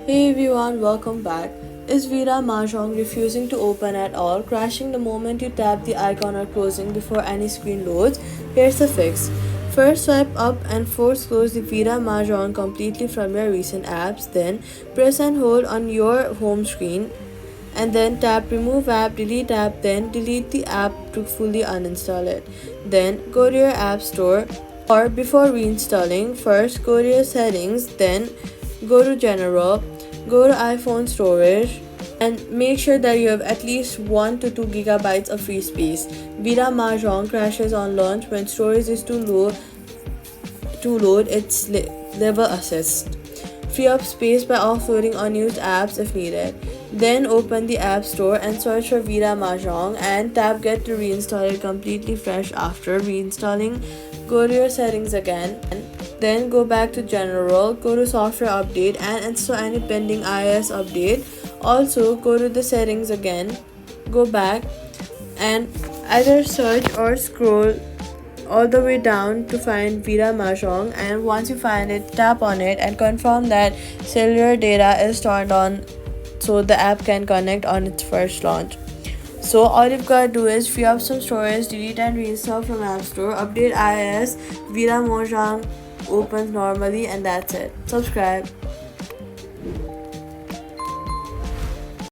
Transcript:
Hey everyone, welcome back. Is Vita Mahjong refusing to open at all, crashing the moment you tap the icon or closing before any screen loads? Here's the fix. First, swipe up and force close the Vita Mahjong completely from your recent apps. Then, press and hold on your home screen and then tap remove app, delete app, then delete the app to fully uninstall it. Then, go to your app store or before reinstalling, first go to your settings, then go to general, go to iPhone storage, and make sure that you have at least 1 to 2 gigabytes of free space. Vita Mahjong crashes on launch when storage is too low its level assist. Free up space by offloading unused apps if needed. Then open the App Store and search for Vita Mahjong and tap Get to reinstall it completely fresh after reinstalling. Go to your settings again, then go back to General, go to Software Update and install any pending iOS update. Also, go to the settings again, go back and either search or scroll all the way down to find Vita Mahjong, and once you find it, tap on it and confirm that cellular data is turned on so the app can connect on its first launch. So all you've got to do is free up some storage, delete and reinstall from App Store, update iOS, Vita Mahjong opens normally, and that's it. Subscribe.